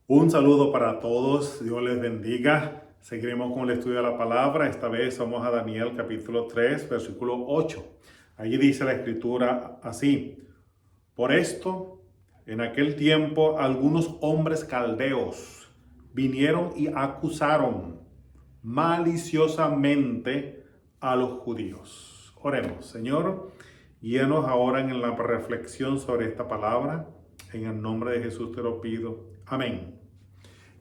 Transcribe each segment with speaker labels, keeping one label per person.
Speaker 1: Un saludo para todos, Dios les bendiga. Seguiremos con el estudio de la palabra. Esta vez vamos a Daniel capítulo 3, versículo 8. Allí dice la escritura así: Por esto, en aquel tiempo, algunos hombres caldeos vinieron y acusaron maliciosamente a los judíos. Oremos. Señor, guíanos ahora en la reflexión sobre esta palabra. En el nombre de Jesús te lo pido. Amén.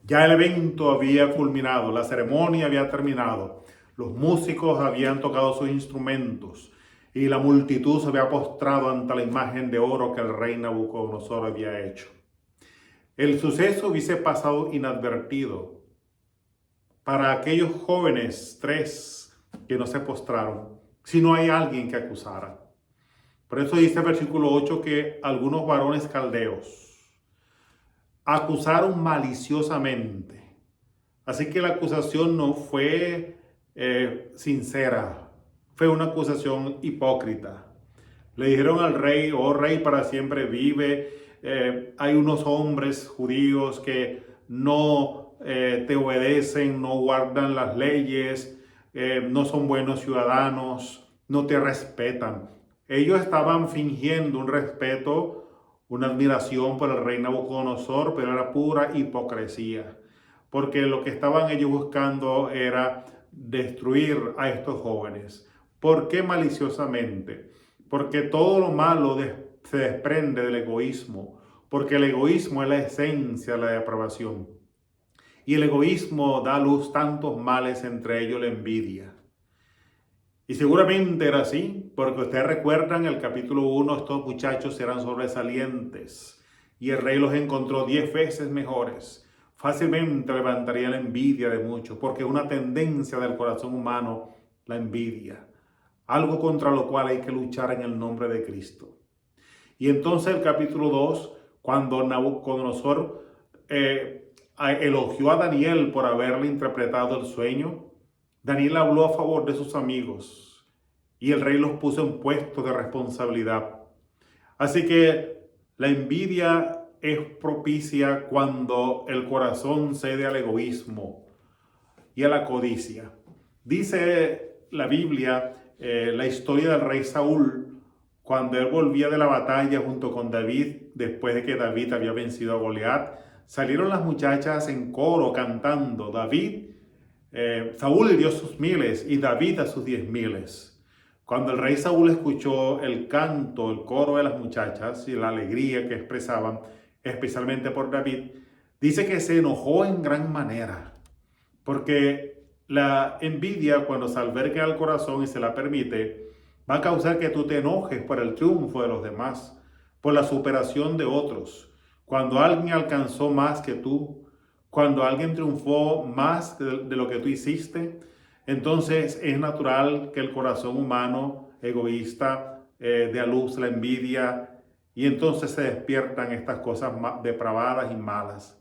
Speaker 1: Ya el evento había culminado, la ceremonia había terminado, los músicos habían tocado sus instrumentos y la multitud se había postrado ante la imagen de oro que el rey Nabucodonosor había hecho. El suceso hubiese pasado inadvertido para aquellos jóvenes tres que no se postraron, si no hay alguien que acusara. Por eso dice el versículo 8 que algunos varones caldeos acusaron maliciosamente. Así que la acusación no fue sincera, fue una acusación hipócrita. Le dijeron al rey: oh rey, para siempre vive. Hay unos hombres judíos que no te obedecen, no guardan las leyes, no son buenos ciudadanos, no te respetan. Ellos estaban fingiendo un respeto, una admiración por el rey Nabucodonosor, pero era pura hipocresía, porque lo que estaban ellos buscando era destruir a estos jóvenes. ¿Por qué maliciosamente? Porque todo lo malo se desprende del egoísmo, porque el egoísmo es la esencia de la depravación. Y el egoísmo da a luz tantos males, entre ellos la envidia. Y seguramente era así, porque ustedes recuerdan el capítulo 1, estos muchachos eran sobresalientes y el rey los encontró 10 veces mejores. Fácilmente levantaría la envidia de muchos, porque es una tendencia del corazón humano la envidia, algo contra lo cual hay que luchar en el nombre de Cristo. Y entonces el capítulo 2, cuando Nabucodonosor elogió a Daniel por haberle interpretado el sueño, Daniel habló a favor de sus amigos y el rey los puso en puestos de responsabilidad. Así que la envidia es propicia cuando el corazón cede al egoísmo y a la codicia. Dice la Biblia, la historia del rey Saúl, cuando él volvía de la batalla junto con David, después de que David había vencido a Goliat, salieron las muchachas en coro cantando: Saúl dio sus miles y David a sus 10,000. Cuando el rey Saúl escuchó el canto, el coro de las muchachas y la alegría que expresaban, especialmente por David, dice que se enojó en gran manera, porque la envidia, cuando se alberga al corazón y se la permite, va a causar que tú te enojes por el triunfo de los demás, por la superación de otros. Cuando alguien alcanzó más que tú, cuando alguien triunfó más de lo que tú hiciste, entonces es natural que el corazón humano egoísta dé a luz la envidia, y entonces se despiertan estas cosas depravadas y malas.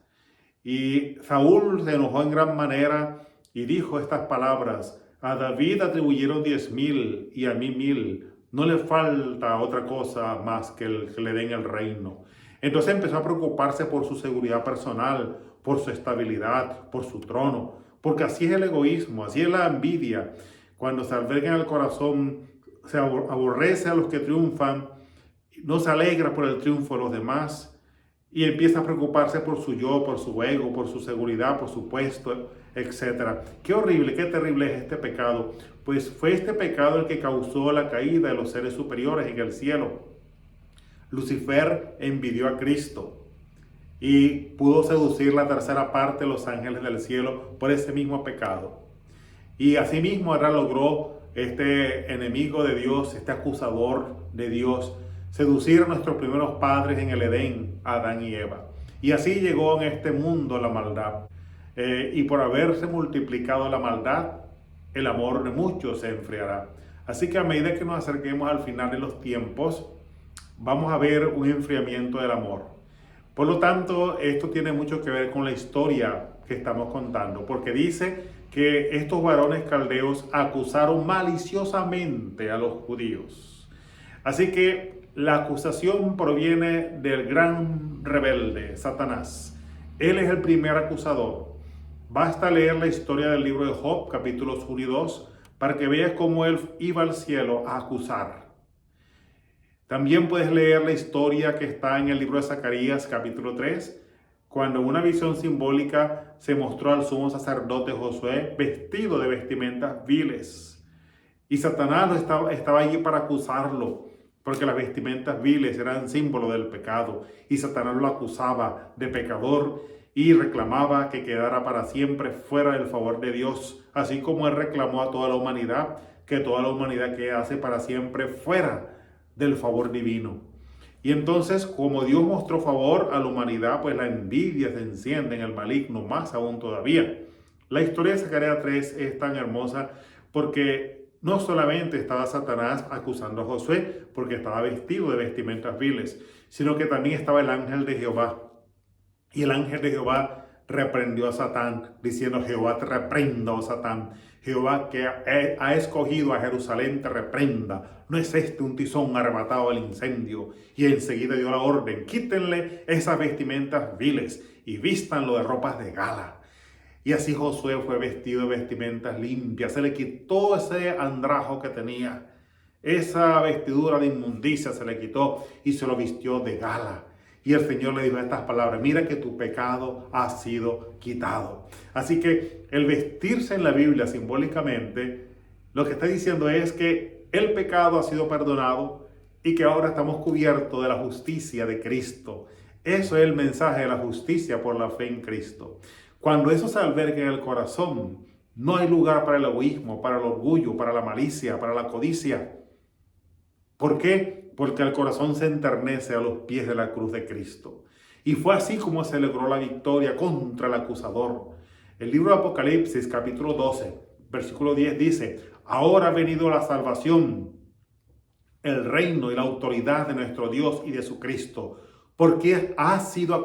Speaker 1: Y Saúl se enojó en gran manera y dijo estas palabras: a David atribuyeron 10,000 y a mí 1,000. No le falta otra cosa más que le den el reino. Entonces empezó a preocuparse por su seguridad personal, por su estabilidad, por su trono, porque así es el egoísmo, así es la envidia. Cuando se alberga en el corazón, se aborrece a los que triunfan, no se alegra por el triunfo de los demás y empieza a preocuparse por su yo, por su ego, por su seguridad, por su puesto, etc. Qué horrible, qué terrible es este pecado. Pues fue este pecado el que causó la caída de los seres superiores en el cielo. Lucifer envidió a Cristo y pudo seducir la tercera parte de los ángeles del cielo por ese mismo pecado. Y asimismo ahora logró este enemigo de Dios, este acusador de Dios, seducir a nuestros primeros padres en el Edén, Adán y Eva. Y así llegó en este mundo la maldad. Y por haberse multiplicado la maldad, el amor de muchos se enfriará. Así que a medida que nos acerquemos al final de los tiempos, vamos a ver un enfriamiento del amor. Por lo tanto, esto tiene mucho que ver con la historia que estamos contando, porque dice que estos varones caldeos acusaron maliciosamente a los judíos. Así que la acusación proviene del gran rebelde, Satanás, Él es el primer acusador. Basta leer la historia del libro de Job, capítulos 1 y 2, para que veas cómo él iba al cielo a acusar. También puedes leer la historia que está en el libro de Zacarías, capítulo 3, cuando en una visión simbólica se mostró al sumo sacerdote Josué vestido de vestimentas viles. Y Satanás estaba allí para acusarlo, porque las vestimentas viles eran símbolo del pecado. Y Satanás lo acusaba de pecador y reclamaba que quedara para siempre fuera del favor de Dios, así como él reclamó a toda la humanidad, que toda la humanidad quedase para siempre fuera del favor divino. Y entonces, como Dios mostró favor a la humanidad, pues la envidia se enciende en el maligno, más aún todavía. La historia de Zacarías 3 es tan hermosa porque no solamente estaba Satanás acusando a Josué porque estaba vestido de vestimentas viles, sino que también estaba el ángel de Jehová. Y el ángel de Jehová reprendió a Satán, diciendo: Jehová te reprenda, oh Satán. Jehová que ha escogido a Jerusalén te reprenda. ¿No es este un tizón arrebatado al incendio? Y enseguida dio la orden: quítenle esas vestimentas viles y vístanlo de ropas de gala. Y así Josué fue vestido de vestimentas limpias. Se le quitó ese andrajo que tenía. Esa vestidura de inmundicia se le quitó y se lo vistió de gala. Y el Señor le dijo estas palabras: mira que tu pecado ha sido quitado. Así que el vestirse en la Biblia simbólicamente, lo que está diciendo es que el pecado ha sido perdonado y que ahora estamos cubiertos de la justicia de Cristo. Eso es el mensaje de la justicia por la fe en Cristo. Cuando eso se alberga en el corazón, no hay lugar para el egoísmo, para el orgullo, para la malicia, para la codicia. ¿Por qué? Porque el corazón se enternece a los pies de la cruz de Cristo. Y fue así como se logró la victoria contra el acusador. El libro de Apocalipsis, capítulo 12, versículo 10 dice: ahora ha venido la salvación, el reino y la autoridad de nuestro Dios y de su Cristo, porque ha sido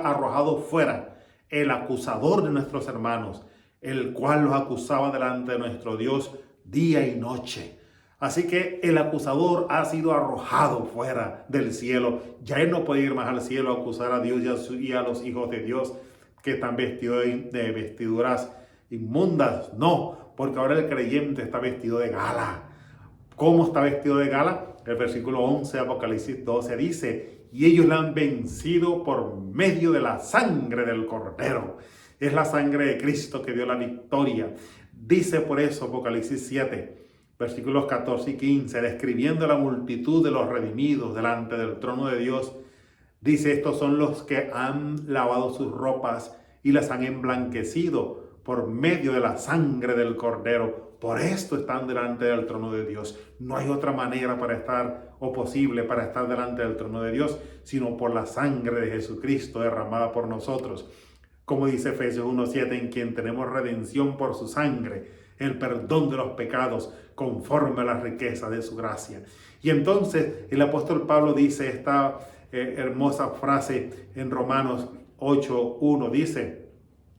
Speaker 1: arrojado fuera el acusador de nuestros hermanos, el cual los acusaba delante de nuestro Dios día y noche. Así que el acusador ha sido arrojado fuera del cielo. Ya él no puede ir más al cielo a acusar a Dios y a los hijos de Dios que están vestidos de vestiduras inmundas. No, porque ahora el creyente está vestido de gala. ¿Cómo está vestido de gala? El versículo 11 de Apocalipsis 12 dice: y ellos la han vencido por medio de la sangre del Cordero. Es la sangre de Cristo que dio la victoria. Dice por eso Apocalipsis 7, versículos 14 y 15, describiendo la multitud de los redimidos delante del trono de Dios, dice: estos son los que han lavado sus ropas y las han emblanquecido por medio de la sangre del Cordero. Por esto están delante del trono de Dios. No hay otra manera para estar, o posible para estar delante del trono de Dios, sino por la sangre de Jesucristo derramada por nosotros. Como dice Efesios 1:7, en quien tenemos redención por su sangre, el perdón de los pecados, conforme a la riqueza de su gracia. Y entonces el apóstol Pablo dice esta hermosa frase en Romanos 8:1, dice: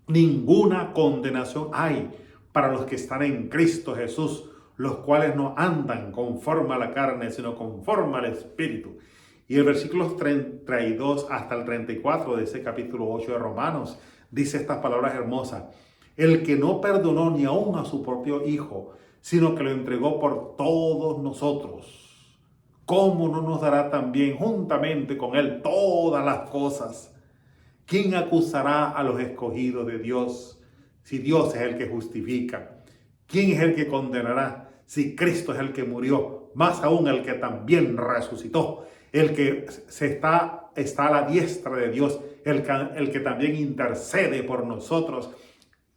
Speaker 1: ninguna condenación hay para los que están en Cristo Jesús, los cuales no andan conforme a la carne, sino conforme al Espíritu. Y el versículo 32 hasta el 34 de ese capítulo 8 de Romanos dice estas palabras hermosas: el que no perdonó ni aun a su propio Hijo, sino que lo entregó por todos nosotros, ¿cómo no nos dará también juntamente con él todas las cosas? ¿Quién acusará a los escogidos de Dios si Dios es el que justifica? ¿Quién es el que condenará si Cristo es el que murió? Más aún el que también resucitó, el que está a la diestra de Dios, el que también intercede por nosotros.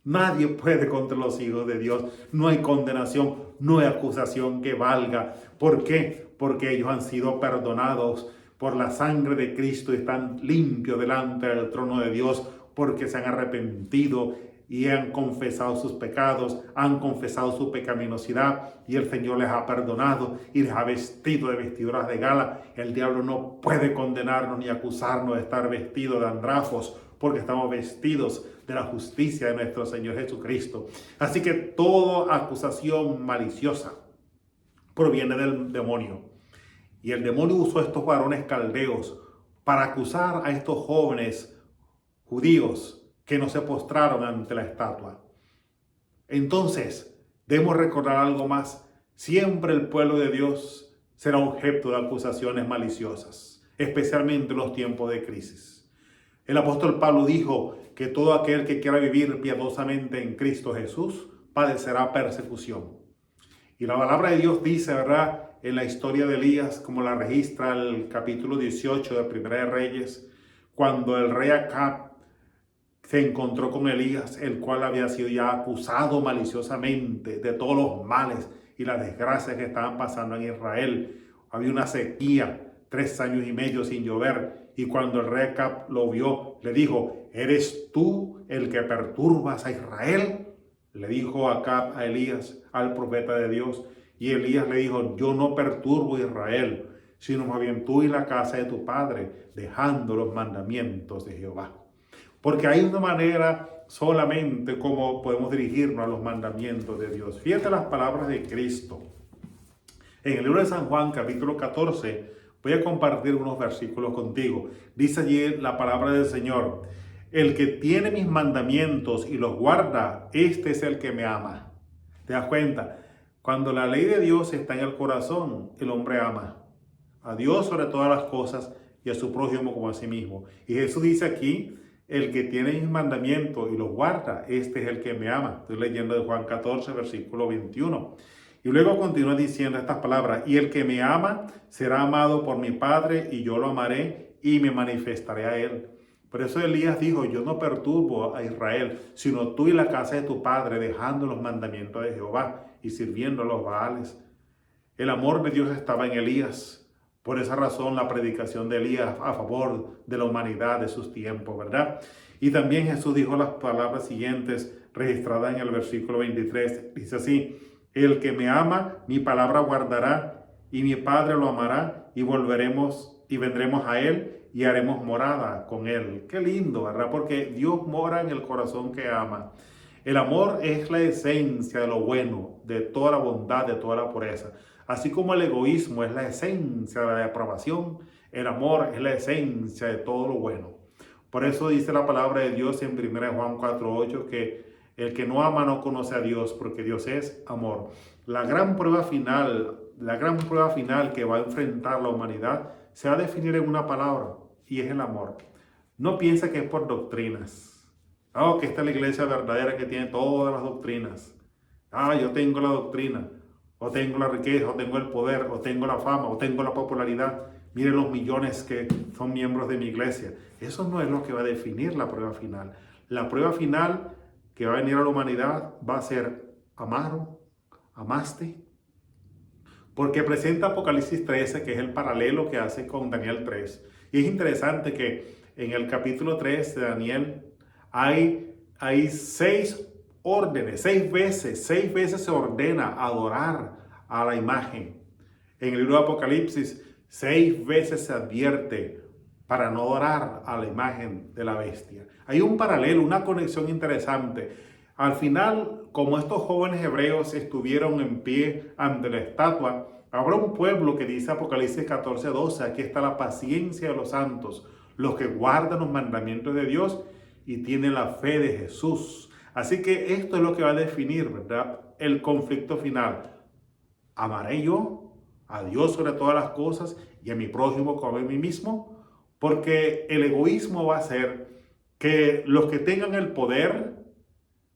Speaker 1: Nadie puede contra los hijos de Dios. No hay condenación, no hay acusación que valga. ¿Por qué? Porque ellos han sido perdonados por la sangre de Cristo y están limpios delante del trono de Dios, porque se han arrepentido y han confesado sus pecados, han confesado su pecaminosidad, y el Señor les ha perdonado y les ha vestido de vestiduras de gala. El diablo no puede condenarnos ni acusarnos de estar vestidos de andrajos, porque estamos vestidos de la justicia de nuestro Señor Jesucristo. Así que toda acusación maliciosa proviene del demonio. Y el demonio usó a estos varones caldeos para acusar a estos jóvenes judíos que no se postraron ante la estatua. Entonces, debemos recordar algo más. Siempre el pueblo de Dios será objeto de acusaciones maliciosas, especialmente en los tiempos de crisis. El apóstol Pablo dijo que todo aquel que quiera vivir piadosamente en Cristo Jesús padecerá persecución. Y la palabra de Dios dice, ¿verdad?, en la historia de Elías, como la registra el capítulo 18 de Primera de Reyes, cuando el rey Acab se encontró con Elías, el cual había sido ya acusado maliciosamente de todos los males y las desgracias que estaban pasando en Israel. Había una sequía, 3 años y medio sin llover, y cuando el rey Acab lo vio, le dijo: ¿eres tú el que perturbas a Israel? Le dijo Acab a Elías, al profeta de Dios, y Elías le dijo: yo no perturbo a Israel, sino más bien tú y la casa de tu padre, dejando los mandamientos de Jehová. Porque hay una manera solamente como podemos dirigirnos a los mandamientos de Dios. Fíjate las palabras de Cristo. En el libro de San Juan, capítulo 14, voy a compartir unos versículos contigo. Dice allí la palabra del Señor: el que tiene mis mandamientos y los guarda, este es el que me ama. ¿Te das cuenta? Cuando la ley de Dios está en el corazón, el hombre ama a Dios sobre todas las cosas y a su prójimo como a sí mismo. Y Jesús dice aquí: el que tiene mis mandamientos y los guarda, este es el que me ama. Estoy leyendo de Juan 14, versículo 21. Y luego continúa diciendo estas palabras: y el que me ama será amado por mi Padre, y yo lo amaré y me manifestaré a él. Por eso Elías dijo: yo no perturbo a Israel, sino tú y la casa de tu padre, dejando los mandamientos de Jehová y sirviendo a los Baales. El amor de Dios estaba en Elías. Por esa razón la predicación de Elías a favor de la humanidad de sus tiempos, ¿verdad? Y también Jesús dijo las palabras siguientes registradas en el versículo 23. Dice así: el que me ama, mi palabra guardará, y mi Padre lo amará, y volveremos y vendremos a él y haremos morada con él. Qué lindo, ¿verdad? Porque Dios mora en el corazón que ama. El amor es la esencia de lo bueno, de toda la bondad, de toda la pureza. Así como el egoísmo es la esencia de la depravación, el amor es la esencia de todo lo bueno. Por eso dice la palabra de Dios en 1 Juan 4:8 que el que no ama no conoce a Dios, porque Dios es amor. La gran prueba final que va a enfrentar la humanidad se va a definir en una palabra, y es el amor. No piensa que es por doctrinas. Que esta es la iglesia verdadera que tiene todas las doctrinas. Yo tengo la doctrina, o tengo la riqueza, o tengo el poder, o tengo la fama, o tengo la popularidad. Miren los millones que son miembros de mi iglesia. Eso no es lo que va a definir la prueba final. La prueba final que va a venir a la humanidad va a ser: ¿amaron? ¿Amaste? Porque presenta Apocalipsis 13, que es el paralelo que hace con Daniel 3. Y es interesante que en el capítulo 3 de Daniel hay 6 órdenes, 6 veces se ordena adorar a la imagen. En el libro de Apocalipsis, 6 veces se advierte para no adorar a la imagen de la bestia. Hay un paralelo, una conexión interesante. Al final, como estos jóvenes hebreos estuvieron en pie ante la estatua, habrá un pueblo que dice Apocalipsis 14:12, aquí está la paciencia de los santos, los que guardan los mandamientos de Dios y tienen la fe de Jesús. Así que esto es lo que va a definir, ¿verdad?, el conflicto final. ¿Amaré yo a Dios sobre todas las cosas y a mi prójimo como a mí mismo? Porque el egoísmo va a hacer que los que tengan el poder,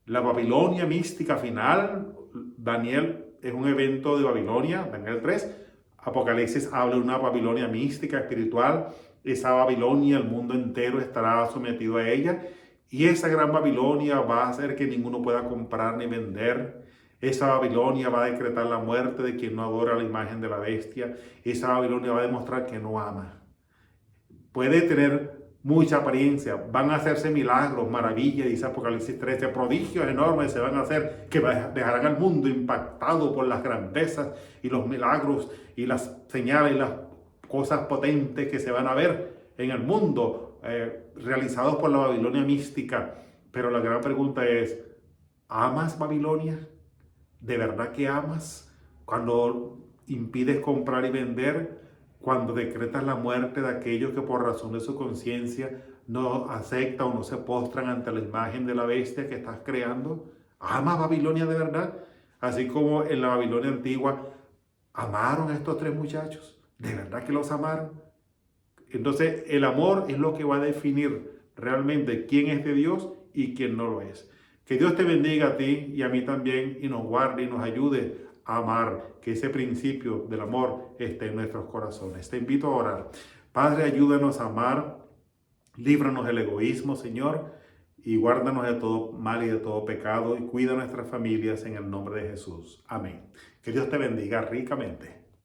Speaker 1: la Babilonia mística final, Daniel es un evento de Babilonia, Daniel 3, Apocalipsis habla de una Babilonia mística, espiritual. Esa Babilonia, el mundo entero estará sometido a ella, y esa gran Babilonia va a hacer que ninguno pueda comprar ni vender. Esa Babilonia va a decretar la muerte de quien no adora la imagen de la bestia. Esa Babilonia va a demostrar que no ama. Puede tener mucha apariencia, van a hacerse milagros, maravillas, dice Apocalipsis 13, prodigios enormes se van a hacer que dejarán al mundo impactado por las grandezas y los milagros y las señales y las cosas potentes que se van a ver en el mundo realizados por la Babilonia mística. Pero la gran pregunta es: ¿amas Babilonia? ¿De verdad que amas? Cuando impides comprar y vender, cuando decretas la muerte de aquellos que por razón de su conciencia no aceptan o no se postran ante la imagen de la bestia que estás creando. ¿Ama Babilonia de verdad? Así como en la Babilonia antigua, ¿amaron a estos tres muchachos? ¿De verdad que los amaron? Entonces, el amor es lo que va a definir realmente quién es de Dios y quién no lo es. Que Dios te bendiga a ti y a mí también y nos guarde y nos ayude a amar, que ese principio del amor esté en nuestros corazones. Te invito a orar. Padre, ayúdanos a amar, líbranos del egoísmo, Señor, y guárdanos de todo mal y de todo pecado y cuida nuestras familias en el nombre de Jesús. Amén. Que Dios te bendiga ricamente.